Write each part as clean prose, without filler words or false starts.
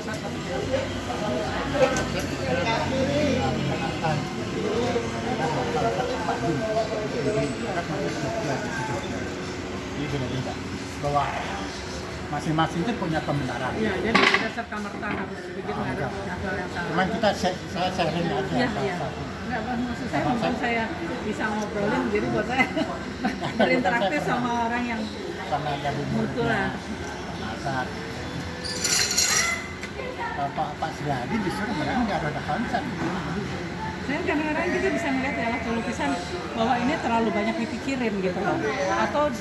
Bahwa masing-masing itu punya kebenaran. Iya, jadi tidak serta-merta harus begitu ada hal yang salah. Cuman saya sharing aja. Iya, iya. Enggak, maksud saya kalau saya bisa ngobrolin, jadi buat saya berinteraktif sama orang yang Karena ada mutu lah. saat Pak Sri Hadi justru mereka nggak ada konsep. Saya kadang-kadang juga bisa melihat ya lukisan bahwa ini terlalu banyak dipikirin gitu loh. Atau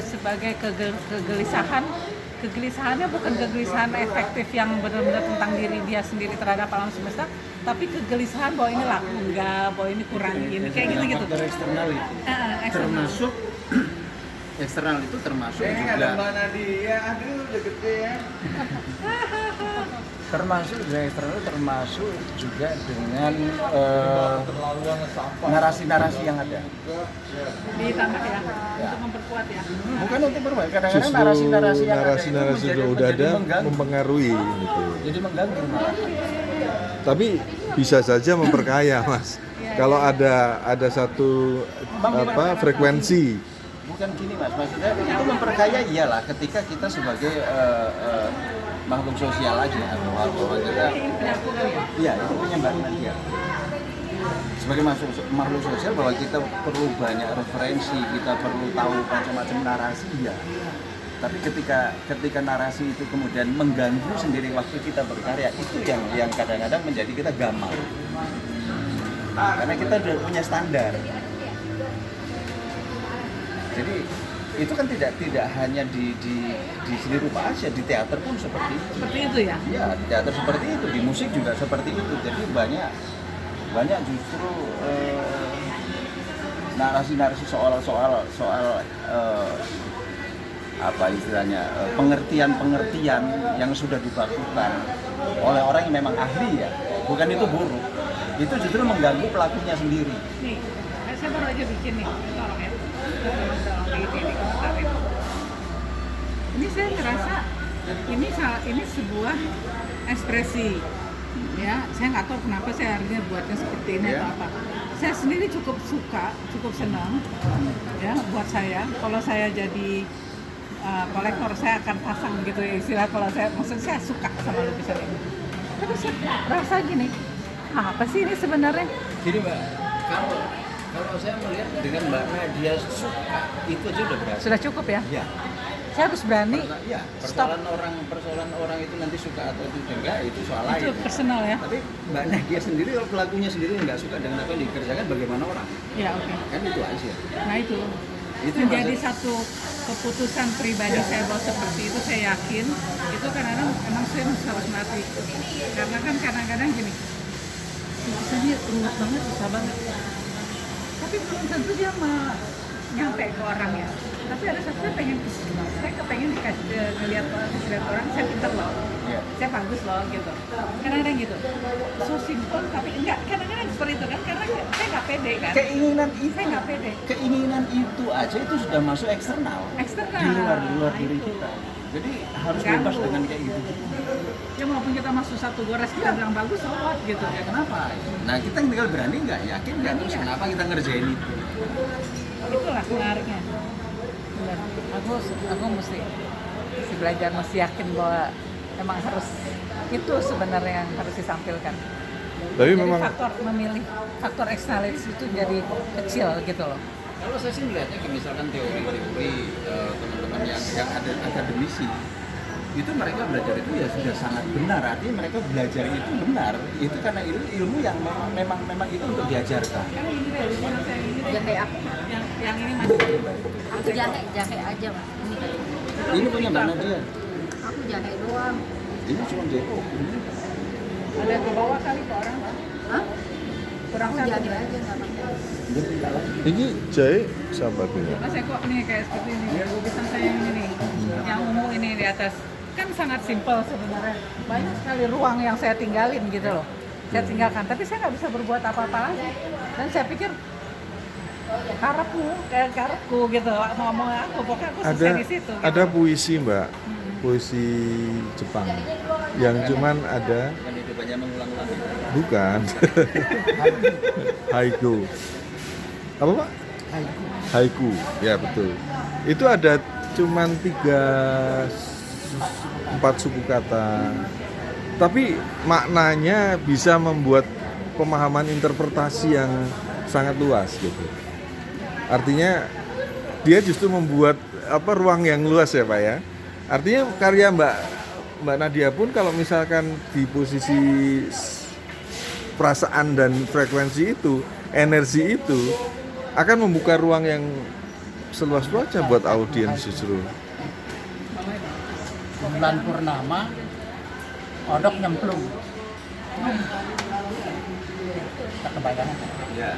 sebagai kegelisahannya bukan kegelisahan efektif yang benar-benar tentang diri dia sendiri terhadap alam semesta, tapi kegelisahan bahwa ini laku enggak, bahwa ini kurang gini, kayak gitu-gitu. Faktor eksternal itu. Termasuk eksternal itu termasuk juga mana dia, aduh udah gede ya. termasuk dengan eksternal termasuk juga dengan narasi-narasi yang ada. Ditambah ya, untuk memperkuat ya. Bukan untuk berubah, kadang-kadang Justru narasi-narasi yang ada narasi-narasi itu udah ada mengganggu. mempengaruhi gitu. Jadi mengganggu malah. Tapi bisa saja memperkaya, Mas. Kalau ada satu frekuensi. Bukan gini Mas, maksudnya itu memperkaya iyalah ketika kita sebagai makhluk sosial aja bahwa kita iya itu penyebaran dia sebagai makhluk sosial bahwa kita perlu banyak referensi, kita perlu tahu macam-macam narasi ya. Tapi ketika narasi itu kemudian mengganggu sendiri waktu kita berkarya, itu yang kadang-kadang menjadi kita gamal. Karena kita udah punya standar. Jadi itu kan tidak hanya di seni rupa aja, di teater pun seperti itu. Seperti itu ya? Iya, di teater seperti itu, di musik juga seperti itu. Jadi banyak justru narasi-narasi soal apa istilahnya pengertian yang sudah dibakukan oleh orang yang memang ahli ya. Bukan itu buruk. Itu justru mengganggu pelakunya sendiri. Nih, saya baru aja bikin nih, tolong ya. Ini saya ngerasa ini sebuah ekspresi, ya. Saya nggak tahu kenapa saya akhirnya buatnya seperti ini atau apa. Saya sendiri cukup suka, cukup senang, ya. Buat saya, kalau saya jadi kolektor saya akan pasang gitu ya istilah. Kalau saya suka sama lukisan ini. Tapi saya rasa gini, apa sih ini sebenarnya? Jadi Mbak, kalau saya melihat dengan Mbak Nadia suka, itu aja udah berhasil. Sudah cukup ya? Iya. Saya harus berani. Persoalan orang itu nanti suka atau tidak itu soal lain. Itu personal ya? Tapi Mbak Nadia sendiri, kalau pelakunya sendiri nggak suka dengan apa yang dikerjakan, bagaimana orang? Ya oke. Kan itu aja. Nah itu menjadi satu keputusan pribadi saya bahwa seperti itu. Saya yakin itu kadang-kadang emang saya harus mati. Karena kan kadang-kadang gini, lukisannya rumit banget, susah banget. Tapi belum tentu dia nyampe ke orang ya. Tapi ada satu saya kepengen ngeliat orang, saya pinter loh, saya bagus loh gitu. Kadang-kadang gitu, so simple tapi enggak. Kadang-kadang seperti itu kan, karena saya nggak pede kan. Saya nggak pede. Keinginan itu aja itu sudah masuk eksternal. Di luar diri kita. Jadi harus bebas dengan kayak gitu. Ya walaupun kita masuk satu gores kita bilang bagus, so what gitu. Ya kenapa? Nah kita tinggal berani nggak, yakin nggak, terus kenapa kita ngerjain itu? Itulah menariknya. Benar. Aku mesti belajar, mesti yakin bahwa emang harus itu sebenarnya yang harus disampilkan. Tapi jadi memang faktor eksternalitas itu jadi kecil gitu loh. Kalau saya sih melihatnya misalkan teori-teori teman-teman yang ada akademisi itu mereka belajar itu ya sudah sangat benar, artinya mereka belajar itu benar, itu karena ilmu yang memang itu untuk diajarkan. Kan ini deh, Jahe apa? yang ini masih Aku jahe aja, Mas. Ini punya Mbak Nadia. Aku jahe doang. Ini cuma jeko. ada ke bawah kali ke orang. Hah? Kurang Aku satu. jahe aja nggak pakai. ini jahe sahabatnya. Mas Eko nih kayak seperti ini, lukisan saya yang ini nih, yang ungu ini di atas. Kan sangat simpel sebenarnya. Banyak sekali ruang yang saya tinggalin gitu loh. Saya tinggalkan, tapi saya nggak bisa berbuat apa-apa lagi. Dan saya pikir karepku gitu, mau ngomong aku, pokoknya aku selesai di situ. Gitu. Ada puisi Mbak. puisi Jepang yang cuman ada Kan itu banyak mengulang-ulang. bukan haiku. Apa Pak? Haiku. Haiku, ya betul. Itu ada cuman 4 suku kata. Tapi maknanya bisa membuat pemahaman interpretasi yang sangat luas gitu. Artinya dia justru membuat ruang yang luas ya Pak ya. Artinya karya Mbak Nadia pun kalau misalkan di posisi perasaan dan frekuensi itu, energi itu akan membuka ruang yang seluas-luasnya buat audiens justru. Bulan purnama, odok nyemplung. Tak kebayang. Ya.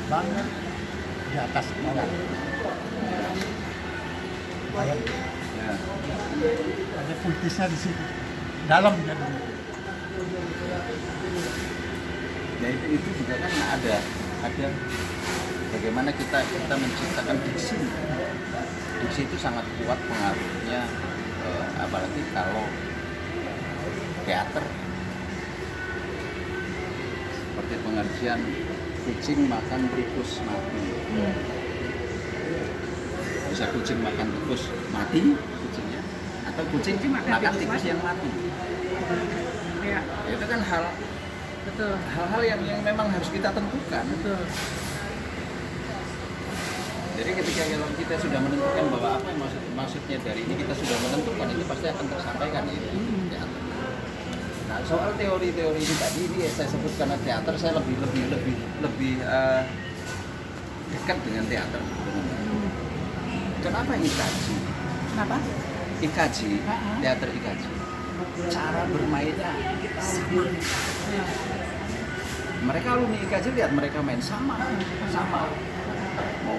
Banget di atas bawah. Bayang, Ya. ada puitisnya di situ. Dalam jadi. Ya itu juga kan ada bagaimana kita menciptakan diksi. Diksi itu sangat kuat pengaruhnya, apalagi kalau teater. Seperti pengertian kucing makan tikus mati. Bisa kucing makan tikus mati kucingnya, atau kucing makan tikus yang mati. Ya, Ya, itu kan betul. hal-hal yang memang harus kita tentukan. Betul. Jadi ketika kalau kita sudah menentukan bahwa apa yang maksudnya dari ini, kita sudah menentukan, itu pasti akan tersampaikan itu. Teater. Nah, soal teori-teori ini tadi ini saya sebut karena teater saya lebih dekat dengan teater. Kenapa IKJ? Kenapa? IKJ, teater IKJ. Cara bermainnya sama. Mereka alumni IKJ, lihat mereka main sama. Mau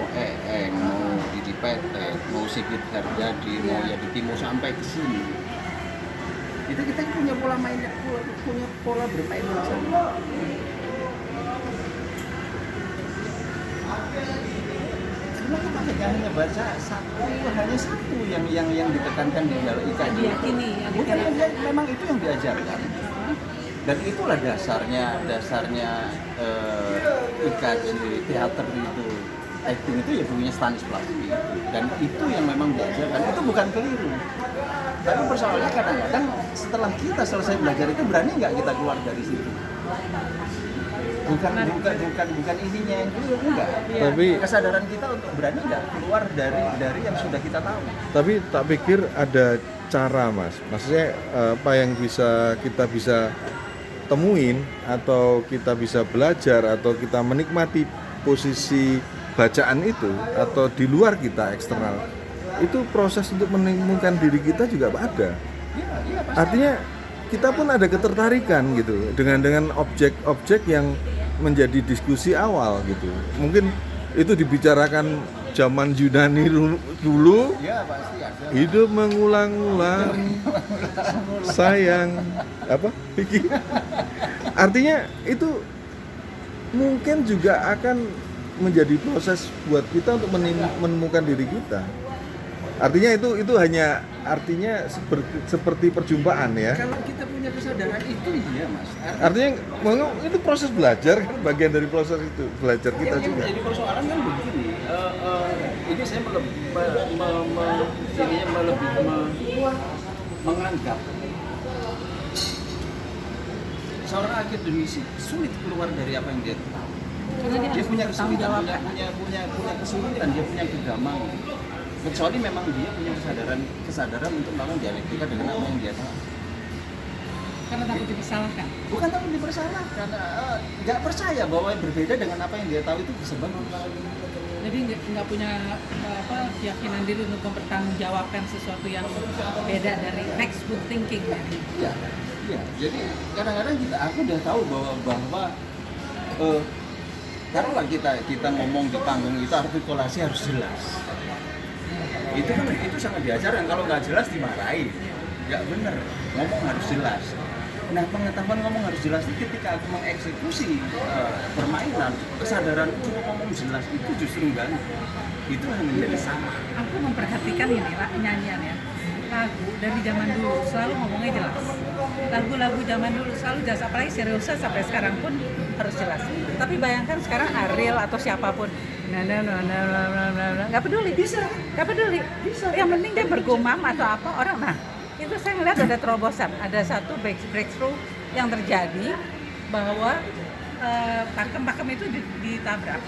mau Didi Petet, mau Sigit Harjadi, mau Yadi Timo sampai ke sini. Itu kita punya pola mainnya, punya pola bermain yang sama. Karena kita hanya baca hanya satu yang ditekankan di dalam IKJ. Diyakini, yang Bukan, dikatakan. memang itu yang diajarkan. Dan itulah dasarnya IKJ teater itu, acting itu ya punya Stanislavski. Dan itu yang memang diajarkan, itu bukan keliru. Tapi persoalannya kadang-kadang setelah kita selesai belajar itu berani nggak kita keluar dari situ? Bukan ininya yang keliru, enggak. Tapi Kesadaran kita untuk berani nggak keluar dari yang sudah kita tahu. Tapi tak pikir ada cara Mas. Maksudnya apa yang kita bisa temuin atau kita bisa belajar atau kita menikmati posisi bacaan itu atau di luar kita eksternal. Itu proses untuk menemukan diri kita juga ada. Iya, pasti. Artinya kita pun ada ketertarikan gitu dengan objek-objek yang menjadi diskusi awal gitu. Mungkin itu dibicarakan zaman Yunani dulu. Iya, pasti ada. Hidup mengulang-ulang, sayang, apa? Artinya itu mungkin juga akan menjadi proses buat kita untuk menemukan diri kita. Artinya itu hanya artinya seperti perjumpaan ya. Kalau kita punya kesadaran itu iya Mas. Artinya itu proses belajar kan, bagian dari proses itu belajar kita Yang juga. menjadi persoalan kan begini. Ini saya menganggap seorang akademisi sulit keluar dari apa yang dia tahu. Karena Dia punya kesulitan, jawab. punya kesulitan, dia punya kegamangan. Kecuali memang dia punya kesadaran untuk melakukan dialektika dengan apa yang dia tahu. Karena takut dipersalahkan. Bukan takut dipersalahkan, nggak percaya bahwa yang berbeda dengan apa yang dia tahu itu bisa bagus. Jadi nggak punya keyakinan diri untuk mempertanggungjawabkan sesuatu yang beda dari textbook thinking. Iya. Jadi kadang-kadang aku udah tahu bahwa taruhlah kita ngomong di panggung itu artikulasi harus jelas. Itu sangat diajarkan, kalau nggak jelas dimarahin. Nggak bener, ngomong harus jelas. Nah, pengetahuan ngomong harus jelas itu ketika aku mengeksekusi permainan, kesadaran cukup ngomong jelas itu justru enggak. Itu yang menjadi sama. Aku memperhatikan ini nyanyian ya. Lagu dari zaman dulu selalu ngomongnya jelas. Lagu-lagu zaman dulu selalu jelas, apalagi Seriusa sampai sekarang pun harus jelas. Tapi bayangkan sekarang Ariel atau siapapun, nggak peduli, nggak peduli. Yang penting dia bergumam atau apa orang. Nah, itu saya ngeliat ada terobosan, ada satu breakthrough yang terjadi bahwa pakem-pakem itu ditabrak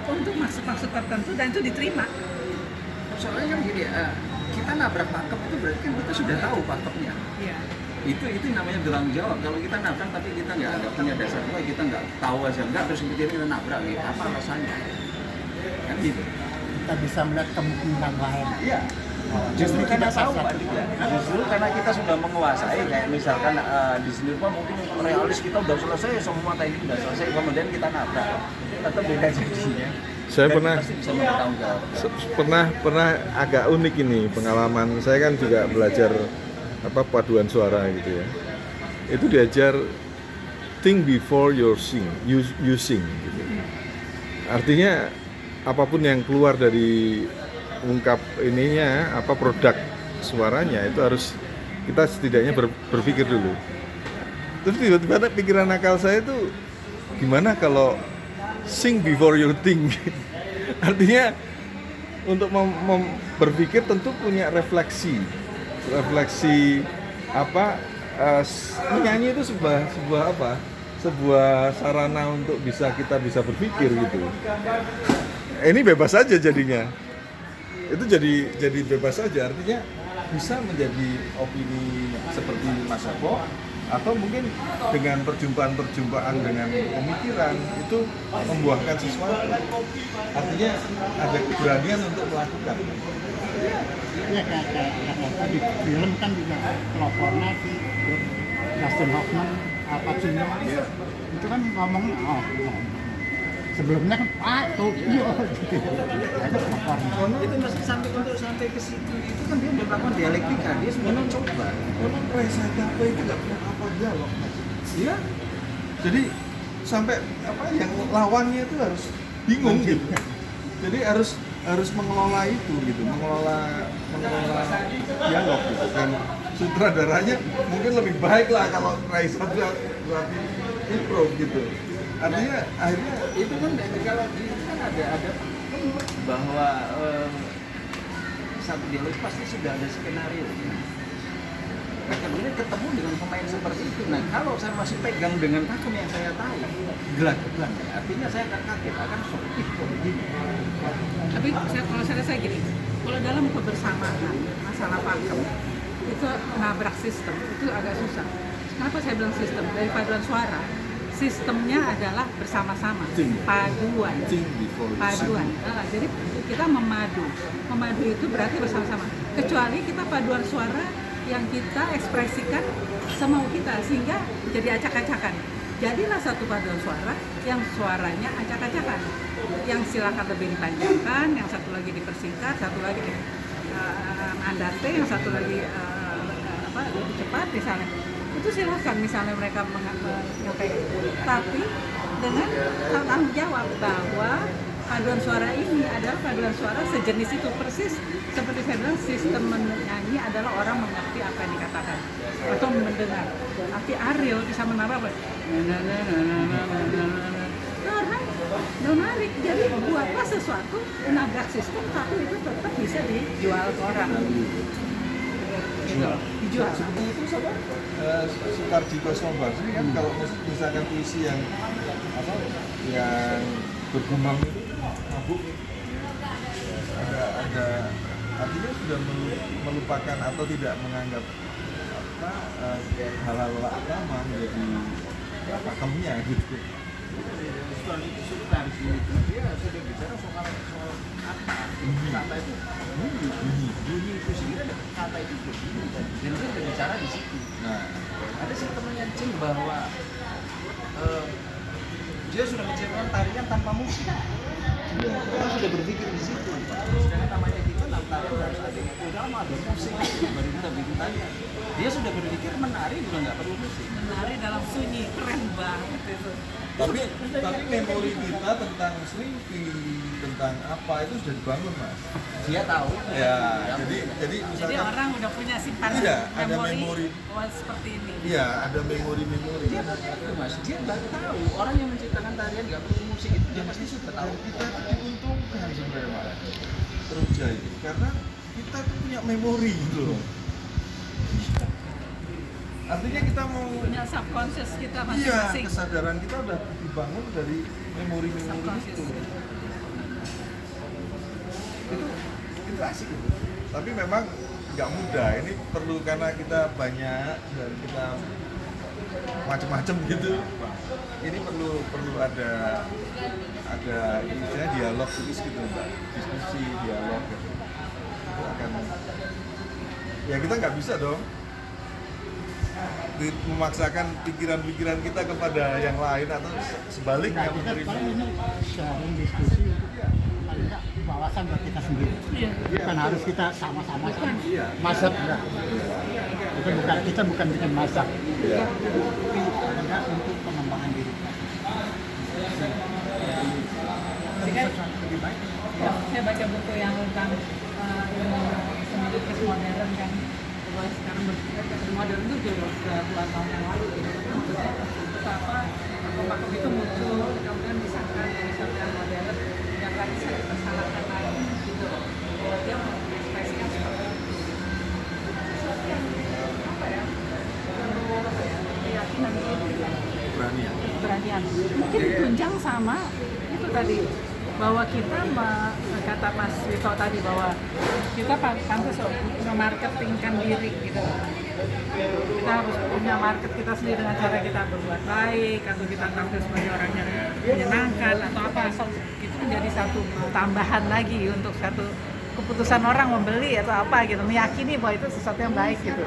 untuk maksud-maksud tertentu dan itu diterima. Soalnya kan gini, kita nabrak pakem itu berarti kan kita sudah tahu pakemnya. Iya. Itu namanya bertanggung jawab. Kalau kita nabrak tapi kita nggak punya dasar juga, kita nggak tahu aja nggak, terus kemudian kita nabrak, gitu. Apa alasannya? Kan gitu. Kita bisa melihat kemungkinan lain. Iya. Justru karena tahu Pak Dika. Justru karena kita sudah menguasai, kayak misalkan di sini Pak mungkin realis kita udah selesai, semua teknik udah selesai, kemudian kita nabrak, tetap beda jadinya. Saya Dan pernah pasti bisa bertanggung jawab. pernah agak unik ini pengalaman. Saya kan juga belajar paduan suara gitu ya. Itu diajar think before you sing gitu. Artinya apapun yang keluar dari ungkap ininya, produk suaranya itu harus kita setidaknya berpikir dulu. Terus tiba-tiba pikiran akal saya itu gimana kalau sing before you think. Artinya untuk berpikir tentu punya refleksi menyanyi itu sebuah sarana untuk kita bisa berpikir gitu. Ini bebas saja jadinya. Itu jadi bebas saja, artinya bisa menjadi opini seperti Mas Eko, atau mungkin dengan perjumpaan dengan pemikiran itu membuahkan sesuatu. Artinya ada keberanian untuk melakukan. Ya kayak di film kan juga pelopornya si Dustin Hoffman, Al Pacino, itu kan ngomongnya sebelumnya kan Tokyo gitu. Ada pelopornya. Itu masih sampai ke situ itu kan dia melakukan dialektika, dia sebenarnya coba. Memang Presiden apa itu nggak punya apa dialog, Iya. jadi sampai yang lawannya itu harus bingung gitu. Jadi harus mengelola itu gitu, mengelola dialog gitu. Dan sutradaranya mungkin lebih baik lah kalau Raisa berarti improv gitu. Artinya akhirnya Itu kan kalau di kan ada bahwa satu dialog pasti sudah ada skenario. Nah, kemudian ketemu dengan pemain seperti itu. Nah, kalau saya masih pegang dengan pakem yang saya tahu, gelang-gelang, artinya saya akan kaget, akan shock. Kok begini? Tapi kalau saya gini, kalau dalam kebersamaan masalah pakem itu nabrak sistem itu agak susah. Kenapa saya bilang sistem? Dari paduan suara, sistemnya adalah bersama-sama, paduan. Jadi kita memadu itu berarti bersama-sama. Kecuali kita paduan suara yang kita ekspresikan semau kita sehingga jadi acak-acakan. Jadilah satu paduan suara yang suaranya acak-acakan, yang silakan lebih dipanjangkan, yang satu lagi dipersingkat, satu lagi andante, yang satu lagi lebih cepat misalnya. Itu silakan misalnya mereka menyampaikan, tapi dengan tanggung jawab bahwa paduan suara ini adalah paduan suara sejenis itu, persis seperti saya bilang sistem menyanyi adalah orang mengerti apa yang dikatakan atau mendengar. Tapi Ariel bisa menambah apa? Menarik. Jadi buatlah sesuatu menabrak sistem, tapi itu tetap bisa dijual ke orang. Dijual. seperti itu sama Sukarji Kosmobas ini kan kalau misalkan puisi yang yang bergumam itu mabuk, ada artinya sudah melupakan atau tidak menganggap hal-hal agama menjadi pakemnya gitu. Soal itu sudah di sini dia sudah bicara soal kata itu bunyi itu sendiri kata itu berbunyi dan dia sudah bicara di situ. Nah, ada sih temannya Cing bahwa dia sudah menciptakan tarian tanpa musik. Kita sudah berpikir di situ. Sedangkan namanya kita tarian harus ada drama, ada musik, baru kita bikin tarian. Dia sudah berpikir menari udah nggak perlu musik. Menari dalam sunyi, keren banget itu. Tapi memori kita tentang Sleepy, tentang apa itu sudah dibangun, Mas. Dia tahu. Ya, jadi Jadi misalkan orang udah punya simpanan Iya, ada memori. seperti ini. iya ada memori-memori. Dia punya itu mas, dia nggak tahu orang yang menciptakan tarian nggak perlu musik itu dia pasti sudah tahu. Kita itu diuntungkan sebenarnya, Mas. Teruja itu karena kita tuh punya memori gitu loh. Artinya kita mau Punya subconscious kita iya, masing-masing. kesadaran kita udah dibangun dari memori-memori Subconscious. itu. Itu asik gitu. Tapi memang nggak mudah. Ini perlu karena kita banyak dan kita macam-macam gitu. Ini perlu ada istilahnya dialog gitu, Mbak. Diskusi, dialog gitu. Itu akan ya kita nggak bisa dong memaksakan pikiran-pikiran kita kepada yang lain atau sebaliknya Kita menerima. paling ini sharing diskusi untuk paling nggak wawasan buat kita sendiri. Iya. Bukan harus kita sama-sama Iya. masak enggak. Kita bukan bikin masak. Iya. Tapi paling nggak untuk pengembangan diri. Jika Sesuatu lebih baik. ya, saya baca buku yang tentang ilmu seni lukis modern kan, bahwa sekarang modern itu sudah puluhan tahun yang lalu gitu. Maksudnya betapa pakem itu muncul, kemudian disangka dari satu yang modern yang nggak bisa dipersalahkan lagi gitu. Dia mengekspresikan seperti itu. Sesuatu yang apa ya? Perlu apa ya? Keyakinan diri. Berani ya. Keberanian. Mungkin ditunjang sama itu tadi bahwa kita kata Mas Wito tadi bahwa kita pantas memarketingkan diri gitu. Kita harus punya market kita sendiri dengan cara kita berbuat baik atau kita tampil sebagai orang yang menyenangkan atau apa, asal itu menjadi satu tambahan lagi untuk satu keputusan orang membeli atau apa gitu, meyakini bahwa itu sesuatu yang baik gitu.